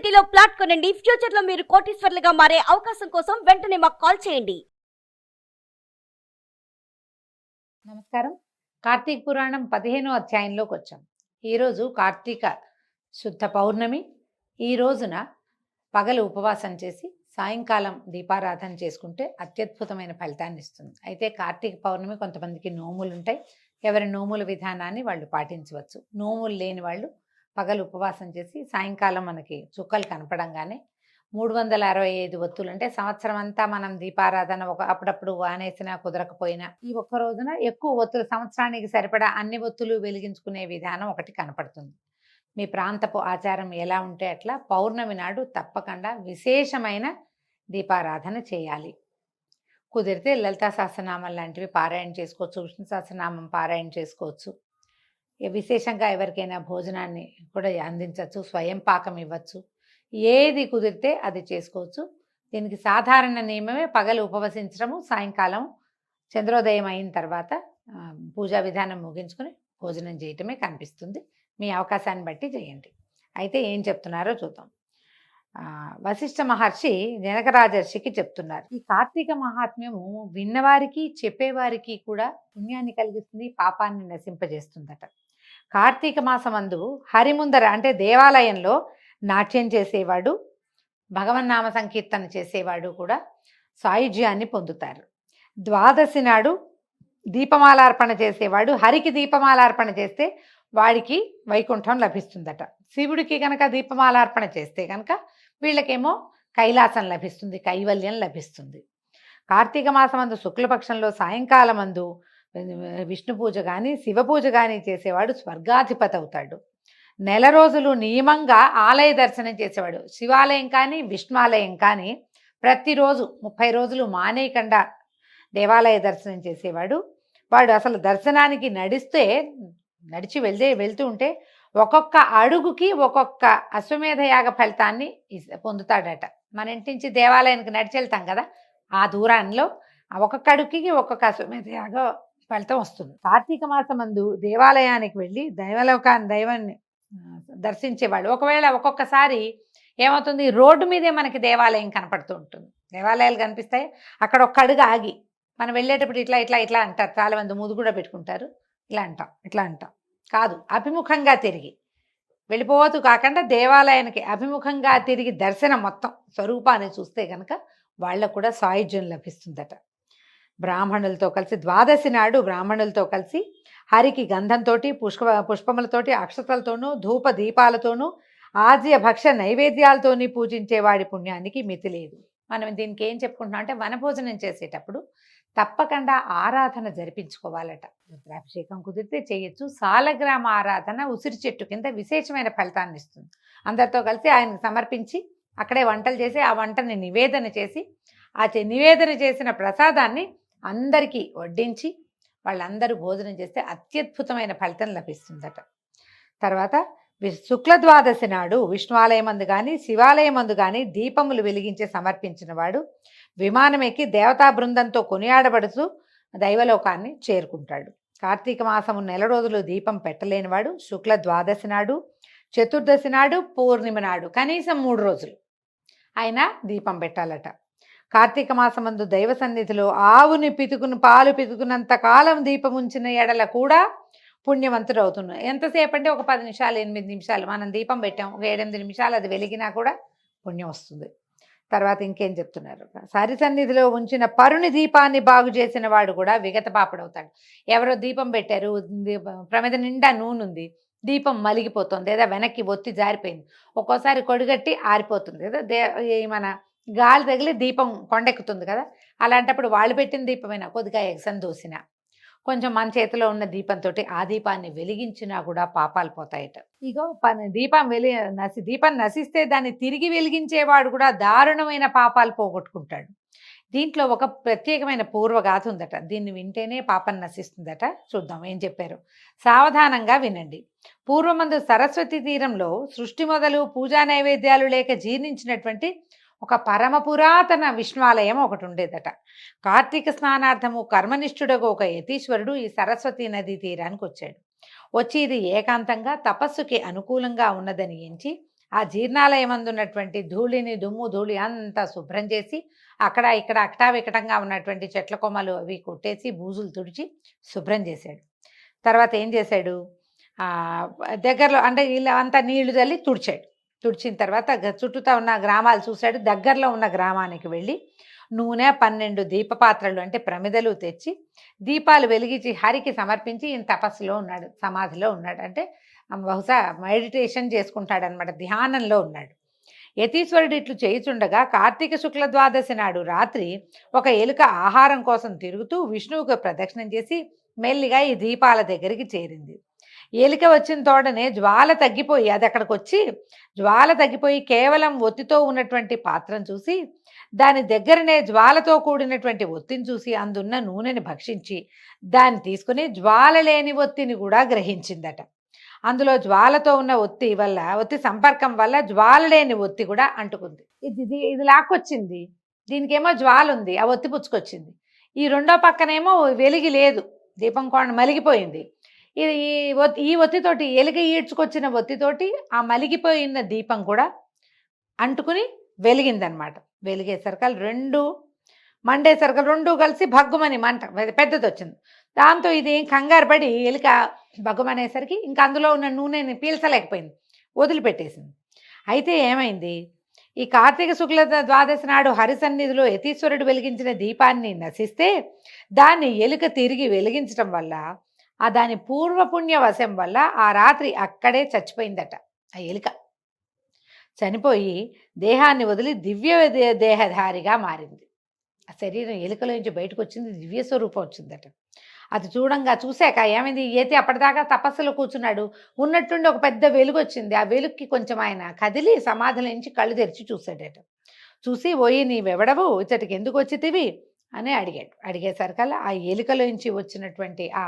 సిటీలో ప్లాట్ కొనండి. ఫ్యూచర్ లో మీరు కోటీశ్వర్లుగా మారే అవకాశం కోసం వెంటనే మాకు కాల్ చేయండి. నమస్కారం. కార్తీక పురాణం 15వ అధ్యాయంలోకి వచ్చాం. ఈరోజు కార్తీక శుద్ధ పౌర్ణమి. ఈ రోజున పగలు ఉపవాసం చేసి సాయంకాలం దీపారాధన చేసుకుంటే అత్యద్భుతమైన ఫలితాన్ని ఇస్తుంది. అయితే కార్తీక పౌర్ణమి కొంతమందికి నోములు ఉంటాయి. ఎవరి నోముల విధానాన్ని వాళ్ళు పాటించవచ్చు. నోములు లేని వాళ్ళు పగలు ఉపవాసం చేసి సాయంకాలం మనకి చుక్కలు కనపడంగానే 365 ఒత్తులు, అంటే సంవత్సరం అంతా మనం దీపారాధన అప్పుడప్పుడు వానేసినా కుదరకపోయినా ఈ ఒక్క రోజున ఎక్కువ ఒత్తులు, సంవత్సరానికి సరిపడా అన్ని ఒత్తులు వెలిగించుకునే విధానం ఒకటి కనపడుతుంది. మీ ప్రాంతపు ఆచారం ఎలా ఉంటే అట్లా పౌర్ణమి నాడు తప్పకుండా విశేషమైన దీపారాధన చేయాలి. కుదిరితే లలితా సహస్రనామం లాంటివి పారాయణ చేసుకోవచ్చు, విష్ణు సహస్రనామం పారాయణ చేసుకోవచ్చు. విశేషంగా ఎవరికైనా భోజనాన్ని కూడా అందించవచ్చు, స్వయం పాకం ఇవ్వచ్చు. ఏది కుదిరితే అది చేసుకోవచ్చు. దీనికి సాధారణ నియమమే పగలు ఉపవసించడము, సాయంకాలం చంద్రోదయం అయిన తర్వాత పూజా విధానం ముగించుకొని భోజనం చేయటమే కనిపిస్తుంది. మీ అవకాశాన్ని బట్టి చేయండి. అయితే ఏం చెప్తున్నారో చూద్దాం. వశిష్ఠ మహర్షి జనక రాజర్షికి చెప్తున్నారు. ఈ కార్తీక మహాత్మ్యము విన్నవారికి చెప్పేవారికి కూడా పుణ్యాన్ని కలిగిస్తుంది, పాపాన్ని నశింపజేస్తుందట. కార్తీక మాసమందు హరిముందర, అంటే దేవాలయంలో నాట్యం చేసేవాడు, భగవన్నామ సంకీర్తన చేసేవాడు కూడా సాయుధ్యాన్ని పొందుతారు. ద్వాదశి నాడు దీపమాలార్పణ చేసేవాడు హరికి దీపమాలార్పణ చేస్తే వాడికి వైకుంఠం లభిస్తుందట. శివుడికి కనుక దీపమాలార్పణ చేస్తే కనుక వీళ్ళకేమో కైలాసం లభిస్తుంది, కైవల్యం లభిస్తుంది. కార్తీక మాసమందు శుక్లపక్షంలో సాయంకాలం అందు విష్ణు పూజ కానీ శివ పూజ కానీ చేసేవాడు స్వర్గాధిపతి అవుతాడు. నెల రోజులు నియమంగా ఆలయ దర్శనం చేసేవాడు, శివాలయం కానీ విష్ణువాలయం కానీ ప్రతిరోజు 30 రోజులు మానేయకుండా దేవాలయ దర్శనం చేసేవాడు. వాడు అసలు దర్శనానికి నడిచి వెళ్తూ ఉంటే ఒక్కొక్క అడుగుకి ఒక్కొక్క అశ్వమేధ యాగ ఫలితాన్ని పొందుతాడట. మన ఇంటి నుంచి దేవాలయానికి నడిచి వెళ్తాం కదా, ఆ దూరాల్లో ఒక్కొక్క అడుగుకి ఒక్కొక్క అశ్వమేధ యాగ ఫలితం వస్తుంది. కార్తీక మాసమందు దేవాలయానికి వెళ్ళి దైవాన్ని దర్శించేవాడు. ఒకవేళ ఒక్కొక్కసారి ఏమవుతుంది, రోడ్డు మీదే మనకి దేవాలయం కనపడుతూ ఉంటుంది. దేవాలయాలు కనిపిస్తాయి, అక్కడ ఒక్క అడుగు ఆగి మనం వెళ్ళేటప్పుడు ఇట్లా ఇట్లా ఇట్లా అంటారు. చాలా మంది ముదు కూడా పెట్టుకుంటారు. ఇట్లా అంటాం కాదు, అభిముఖంగా తిరిగి వెళ్ళిపోతూ కాకుండా దేవాలయానికి అభిముఖంగా తిరిగి దర్శనం మొత్తం స్వరూపాన్ని చూస్తే కనుక వాళ్ళకు కూడా సాయుధ్యం లభిస్తుందట. బ్రాహ్మణులతో కలిసి ద్వాదశి నాడు బ్రాహ్మణులతో కలిసి హరికి గంధంతో పుష్పములతోటి అక్షతలతోనూ ధూప దీపాలతోనూ ఆజ్య భక్ష నైవేద్యాలతోని పూజించే వాడి పుణ్యానికి మితి లేదు. మనం దీనికి ఏం చెప్పుకుంటున్నాం అంటే, వనభోజనం చేసేటప్పుడు తప్పకుండా ఆరాధన జరిపించుకోవాలట. రుద్రాభిషేకం కుదిరితే చేయొచ్చు. సాలగ్రామ ఆరాధన ఉసిరి చెట్టు కింద విశేషమైన ఫలితాన్ని ఇస్తుంది. అందరితో కలిసి ఆయనకు సమర్పించి అక్కడే వంటలు చేసి ఆ వంటని నివేదన చేసి ఆ నివేదన చేసిన ప్రసాదాన్ని అందరికీ వడ్డించి వాళ్ళందరూ భోజనం చేస్తే అత్యద్భుతమైన ఫలితం లభిస్తుందట. తర్వాత శుక్ల ద్వాదశి నాడు విష్ణువాలయమందు కానీ శివాలయమందు కానీ దీపములు వెలిగించి సమర్పించిన వాడు విమానం ఎక్కి దేవతా బృందంతో కొనియాడబడుతూ దైవలోకాన్ని చేరుకుంటాడు. కార్తీక మాసము నెల రోజులు దీపం పెట్టలేనివాడు శుక్ల ద్వాదశి నాడు, చతుర్దశి నాడు, పూర్ణిమ నాడు కనీసం 3 రోజులు ఆయన దీపం పెట్టాలట. కార్తీక మాసమందు దైవ సన్నిధిలో ఆవుని పాలు పితుకున్నంత కాలం దీపం ఉంచిన ఎడల కూడా పుణ్యవంతుడు అవుతున్నాడు. ఎంతసేపు అంటే ఒక 10 నిమిషాలు 8 నిమిషాలు మనం దీపం పెట్టాం, ఒక 7-8 నిమిషాలు అది వెలిగినా కూడా పుణ్యం వస్తుంది. తర్వాత ఇంకేం చెప్తున్నారు, సరి సన్నిధిలో ఉంచిన పరుని దీపాన్ని బాగు చేసిన వాడు కూడా విగత పాపడవుతాడు. ఎవరో దీపం పెట్టారు, ప్రమిద నిండా నూనె ఉంది, దీపం మలిగిపోతుంది లేదా వెనక్కి ఒత్తి జారిపోయింది, ఒక్కోసారి కొడిగట్టి ఆరిపోతుంది కదా, మన గాలి తగిలి దీపం కొండెక్కుతుంది కదా, అలాంటప్పుడు వాళ్ళు పెట్టిన దీపమైనా కొద్దిగా ఎగసం దూసినా కొంచెం మన చేతిలో ఉన్న దీపంతో ఆ దీపాన్ని వెలిగించినా కూడా పాపాలు పోతాయట. ఇగో దీపం నశిస్తే దాన్ని తిరిగి వెలిగించేవాడు కూడా దారుణమైన పాపాలు పోగొట్టుకుంటాడు. దీంట్లో ఒక ప్రత్యేకమైన పూర్వగాథ ఉందట. దీన్ని వింటేనే పాపం నశిస్తుందట. చూద్దాం ఏం చెప్పారు. సావధానంగా వినండి. పూర్వమందు సరస్వతి తీరంలో సృష్టి మొదలు పూజా నైవేద్యాలు లేక జీర్ణించినటువంటి ఒక పరమ పురాతన విష్ణువాలయం ఒకటి ఉండేదట. కార్తీక స్నానార్థము కర్మనిష్ఠుడగు ఒక యతీశ్వరుడు ఈ సరస్వతి నదీ తీరానికి వచ్చాడు. వచ్చి ఇది ఏకాంతంగా తపస్సుకి అనుకూలంగా ఉన్నదని ఎంచి ఆ జీర్ణాలయం అందున్నటువంటి ధూళిని దుమ్ము ధూళి అంతా శుభ్రం చేసి అక్కడ ఇక్కడ అకటావికటంగా ఉన్నటువంటి చెట్ల కొమ్మలు అవి కొట్టేసి బూజులు తుడిచి శుభ్రం చేశాడు. తర్వాత ఏం చేశాడు, దగ్గరలో అంటే ఇలా అంతా నీళ్లు చల్లి తుడిచాడు. తుడిచిన తర్వాత చుట్టూతా ఉన్న గ్రామాలు చూశాడు. దగ్గరలో ఉన్న గ్రామానికి వెళ్ళి నూనె 12 దీపపాత్రలు అంటే ప్రమిదలు తెచ్చి దీపాలు వెలిగించి హరికి సమర్పించి ఈయన తపస్సులో ఉన్నాడు, సమాధిలో ఉన్నాడు. అంటే బహుశా మెడిటేషన్ చేసుకుంటాడనమాట, ధ్యానంలో ఉన్నాడు. యతీశ్వరుడు ఇట్లు చేయుచుండగా కార్తీక శుక్ల ద్వాదశి నాడు రాత్రి ఒక ఎలుక ఆహారం కోసం తిరుగుతూ విష్ణువుకు ప్రదక్షిణం చేసి మెల్లిగా ఈ దీపాల దగ్గరికి చేరింది. ఎలుక వచ్చిన తోడనే జ్వాల తగ్గిపోయి అది అక్కడికి వచ్చి జ్వాల తగ్గిపోయి కేవలం ఒత్తితో ఉన్నటువంటి పాత్రను చూసి దాని దగ్గరనే జ్వాలతో కూడినటువంటి ఒత్తిని చూసి అందున్న నూనెని భక్షించి దాన్ని తీసుకుని జ్వాల లేని ఒత్తిని కూడా గ్రహించిందట. అందులో జ్వాలతో ఉన్న ఒత్తి సంపర్కం వల్ల జ్వాల లేని ఒత్తి కూడా అంటుకుంది. ఇది లాక్కొచ్చింది, దీనికేమో జ్వాల ఉంది, ఆ ఒత్తి పుచ్చుకొచ్చింది. ఈ రెండో పక్కనేమో వెలిగి లేదు, దీపం కొండ మలిగిపోయింది. ఈ ఒత్తితోటి ఎలుక ఈడ్చుకొచ్చిన ఒత్తితోటి ఆ మలిగిపోయిన దీపం కూడా అంటుకుని వెలిగిందనమాట. వెలిగేసరికలు రెండు మండేసరికలు రెండు కలిసి భగ్గుమని మంట పెద్దది వచ్చింది. దాంతో ఇది కంగారు పడి ఎలుక భగ్గుమనేసరికి ఇంకా అందులో ఉన్న నూనెని పీల్చలేకపోయింది, వదిలిపెట్టేసింది. అయితే ఏమైంది, ఈ కార్తీక శుక్ల ద్వాదశి నాడు హరిసన్నిధిలో యతీశ్వరుడు వెలిగించిన దీపాన్ని నశిస్తే దాన్ని ఎలుక తిరిగి వెలిగించడం వల్ల దాని పూర్వపుణ్య వశం వల్ల ఆ రాత్రి అక్కడే చచ్చిపోయిందట. ఆ ఎలుక చనిపోయి దేహాన్ని వదిలి దివ్య దేహధారిగా మారింది. ఆ శరీరం ఎలుకలోంచి బయటకు వచ్చింది, దివ్య స్వరూపం వచ్చిందట. అది చూశాక ఏమైంది, ఏతి అప్పటిదాకా తపస్సులో కూర్చున్నాడు, ఉన్నట్టుండి ఒక పెద్ద వెలుగు వచ్చింది. ఆ వెలుగుకి కొంచెం ఆయన కదిలి సమాధిలో నుంచి కళ్ళు తెరిచి చూశాడట. చూసి ఓయి నీవెవడవు, ఇతడికి ఎందుకు వచ్చితివి అని అడిగాడు. అడిగేసరికల్లా ఆ ఎలుకలోంచి వచ్చినటువంటి ఆ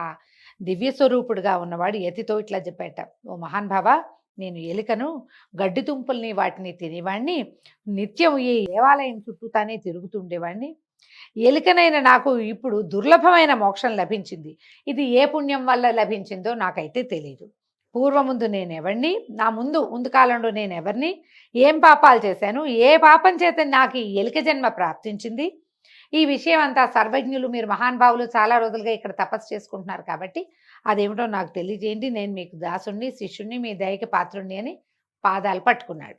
దివ్య స్వరూపుడుగా ఉన్నవాడు యతితో ఇట్లా చెప్పాట, ఓ మహాన్భావ, నేను ఎలుకను, గడ్డి తుంపుల్ని వాటిని తినేవాడిని, నిత్యం ఈ దేవాలయం చుట్టూ తానే తిరుగుతుండేవాడిని. ఎలుకనైన నాకు ఇప్పుడు దుర్లభమైన మోక్షం లభించింది. ఇది ఏ పుణ్యం వల్ల లభించిందో నాకైతే తెలియదు. పూర్వముందు నేనెవరిని, నా ముందు కాలంలో నేనెవరిని, ఏం పాపాలు చేశాను, ఏ పాపం చేత నాకు ఈ ఎలుక జన్మ ప్రాప్తించింది, ఈ విషయం అంతా సర్వజ్ఞులు, మీరు మహానుభావులు చాలా రోజులుగా ఇక్కడ తపస్సు చేసుకుంటున్నారు కాబట్టి అదేమిటో నాకు తెలియజేయండి, నేను మీకు దాసుణ్ణి, శిష్యుణ్ణి, మీ దయకి పాత్రుణ్ణి అని పాదాలు పట్టుకున్నాడు.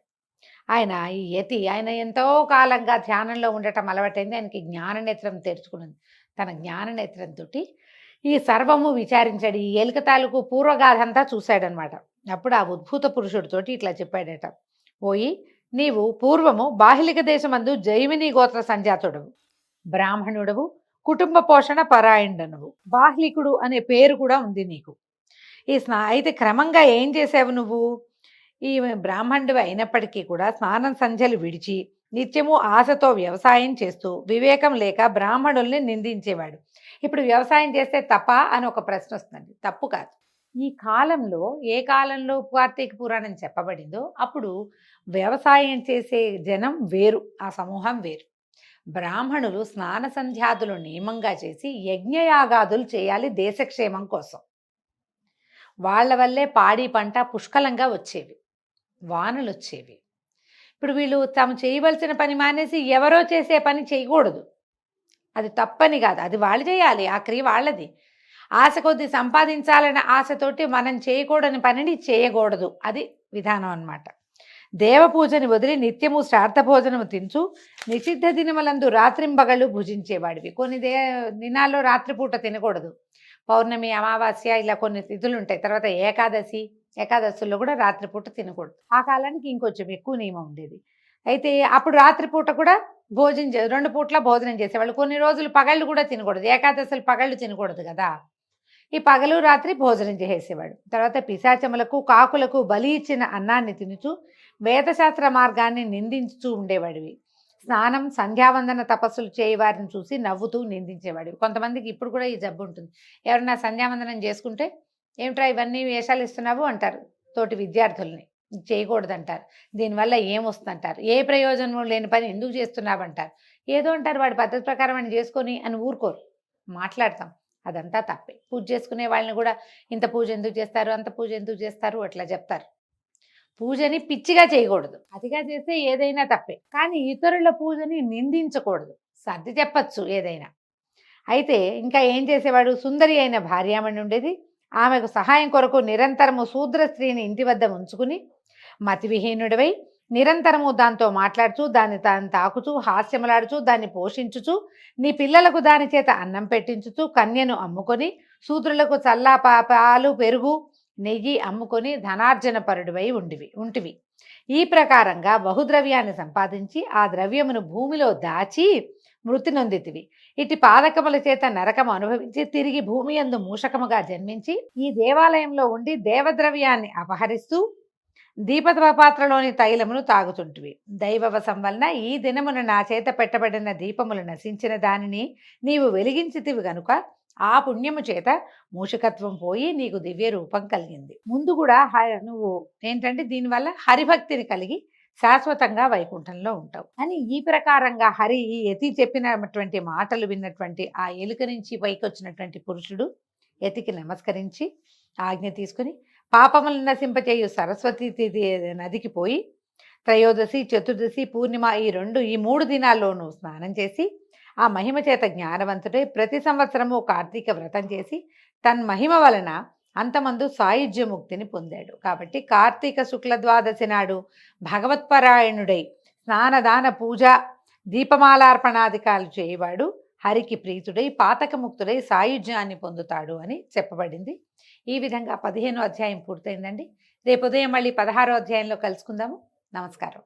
ఆయన ఈ యతి ఆయన ఎంతో కాలంగా ధ్యానంలో ఉండటం అలవాటైంది. ఆయనకి జ్ఞాననేత్రం తెరుచుకున్నది. తన జ్ఞాననేత్రంతో ఈ సర్వము విచారించాడు. ఈ ఎలుక తాలూకు పూర్వగాథ అంతా చూశాడనమాట. అప్పుడు ఆ ఉద్భూత పురుషుడితోటి ఇట్లా చెప్పాడట, పోయి నీవు పూర్వము బాహ్లిక దేశమందు జైమిని గోత్ర సంజాతుడవు, బ్రాహ్మణుడవు, కుటుంబ పోషణ పరాయణుడనవు, బాహ్లికుడు అనే పేరు కూడా ఉంది నీకు. అయితే క్రమంగా ఏం చేసావు నువ్వు, ఈ బ్రాహ్మణుడు అయినప్పటికీ కూడా స్నానం సంధ్యలు విడిచి నిత్యము ఆశతో వ్యవసాయం చేస్తూ వివేకం లేక బ్రాహ్మణుల్ని నిందించేవాడు. ఇప్పుడు వ్యవసాయం చేస్తే తప్ప అని ఒక ప్రశ్న వస్తుంది. తప్పు కాదు. ఈ కాలంలో ఏ కాలంలో కార్తీక పురాణం చెప్పబడిందో అప్పుడు వ్యవసాయం చేసే జనం వేరు, ఆ సమూహం వేరు. బ్రాహ్మణులు స్నాన సంధ్యాదులు నియమంగా చేసి యజ్ఞయాగాదులు చేయాలి దేశక్షేమం కోసం. వాళ్ళ వల్లే పాడి పంట పుష్కలంగా వచ్చేవి, వానలు వచ్చేవి. ఇప్పుడు వీళ్ళు తాము చేయవలసిన పని మానేసి ఎవరో చేసే పని చేయకూడదు. అది తప్పని కాదు, అది వాళ్ళు చేయాలి, ఆ క్రియ వాళ్ళది. ఆశ కొద్ది సంపాదించాలనే ఆశతోటి మనం చేయకూడని పనిని చేయకూడదు, అది విధానం అన్నమాట. దేవపూజని వదిలి నిత్యము శ్రార్థ భోజనము తించు నిషిద్ధ దినములందు రాత్రింబగళ్ళు భుజించేవాడివి. కొన్ని దినాల్లో రాత్రిపూట తినకూడదు. పౌర్ణమి, అమావాస్య ఇలా కొన్ని తిథులు ఉంటాయి. తర్వాత ఏకాదశుల్లో కూడా రాత్రిపూట తినకూడదు. ఆ కాలానికి ఇంకొంచెం ఎక్కువ నియమం ఉండేది. అయితే అప్పుడు రాత్రిపూట కూడా రెండు పూట్ల భోజనం చేసేవాళ్ళు. కొన్ని రోజులు పగళ్ళు కూడా తినకూడదు, ఏకాదశులు పగళ్ళు తినకూడదు కదా. ఈ పగలు రాత్రి భోజనం చేసేవాడు. తర్వాత పిశాచములకు కాకులకు బలి ఇచ్చిన అన్నాన్ని తినుచు వేదశాస్త్ర మార్గాన్ని నిందించుతూ ఉండేవాడివి. స్నానం సంధ్యావందన తపస్సులు చేయవారిని చూసి నవ్వుతూ నిందించేవాడివి. కొంతమందికి ఇప్పుడు కూడా ఈ జబ్బు ఉంటుంది. ఎవరైనా సంధ్యావందనం చేసుకుంటే ఏమిట్రా ఇవన్నీ వేషాలు ఇస్తున్నావు అంటారు తోటి విద్యార్థుల్ని, చేయకూడదు అంటారు. దీనివల్ల ఏమొస్తుందంటారు, ఏ ప్రయోజనం లేని పని ఎందుకు చేస్తున్నావు అంటారు. ఏదో అంటారు, వాడి పద్ధతి ప్రకారం అని చేసుకొని అని ఊరుకోరు, మాట్లాడతాం. అదంతా తప్పే. పూజ చేసుకునే వాళ్ళని కూడా ఇంత పూజ ఎందుకు చేస్తారు, అంత పూజ ఎందుకు చేస్తారు అట్లా చెప్తారు. పూజని పిచ్చిగా చేయకూడదు. అతిగా చేస్తే ఏదైనా తప్పే. కానీ ఇతరుల పూజని నిందించకూడదు. సర్ది చెప్పచ్చు ఏదైనా. అయితే ఇంకా ఏం చేసేవాడు, సుందరి అయిన భార్యామణి ఉండేది. ఆమెకు సహాయం కొరకు నిరంతరము శూద్ర స్త్రీని ఇంటి వద్ద ఉంచుకుని మతివిహీనుడివై నిరంతరము దాంతో మాట్లాడుచు దాన్ని తాను తాకుచూ హాస్యములాడుచు దాన్ని పోషించుచు నీ పిల్లలకు దాని చేత అన్నం పెట్టించుచు కన్యను అమ్ముకొని శూద్రులకు చల్లా పాలు పెరుగు నెయ్యి అమ్ముకొని ధనార్జన పరుడివై ఉంటివి. ఈ ప్రకారంగా బహుద్రవ్యాన్ని సంపాదించి ఆ ద్రవ్యమును భూమిలో దాచి మృతి నొందితివి. ఇటు పాదకముల చేత నరకము అనుభవించి తిరిగి భూమి యందు మూషకముగా జన్మించి ఈ దేవాలయంలో ఉండి దేవద్రవ్యాన్ని అపహరిస్తూ దీపపాత్రలోని తైలమును తాగుతుంటివి. దైవవశం వలన ఈ దినమున నా చేత పెట్టబడిన దీపములు నశించిన దానిని నీవు వెలిగించితివి గనుక ఆ పుణ్యము చేత మూషకత్వం పోయి నీకు దివ్య రూపం కలిగింది. ముందు కూడా నువ్వు ఏంటంటే దీనివల్ల హరిభక్తిని కలిగి శాశ్వతంగా వైకుంఠంలో ఉంటావు అని ఈ ప్రకారంగా హరి ఈ యతి చెప్పినటువంటి మాటలు విన్నటువంటి ఆ ఎలుక నుంచి పైకి వచ్చినటువంటి పురుషుడు యతికి నమస్కరించి ఆజ్ఞ తీసుకుని పాపములను నశింపచేయు సరస్వతి నదికి పోయి త్రయోదశి చతుర్దశి పూర్ణిమ ఈ మూడు దినాల్లోనూ స్నానం చేసి ఆ మహిమ చేత జ్ఞానవంతుడై ప్రతి సంవత్సరము కార్తీక వ్రతం చేసి తన్మహిమ వలన అంతమందు సాయుధ్య ముక్తిని పొందాడు. కాబట్టి కార్తీక శుక్ల ద్వాదశి నాడు భగవత్పరాయణుడై స్నానదాన పూజ దీపమాలార్పణాధికారులు చేయవాడు హరికి ప్రీతుడై పాతకముక్తుడై సాయుధ్యాన్ని పొందుతాడు అని చెప్పబడింది. ఈ విధంగా 15వ అధ్యాయం పూర్తయిందండి. రేపు ఉదయం మళ్ళీ 16వ అధ్యాయంలో కలుసుకుందాము. నమస్కారం.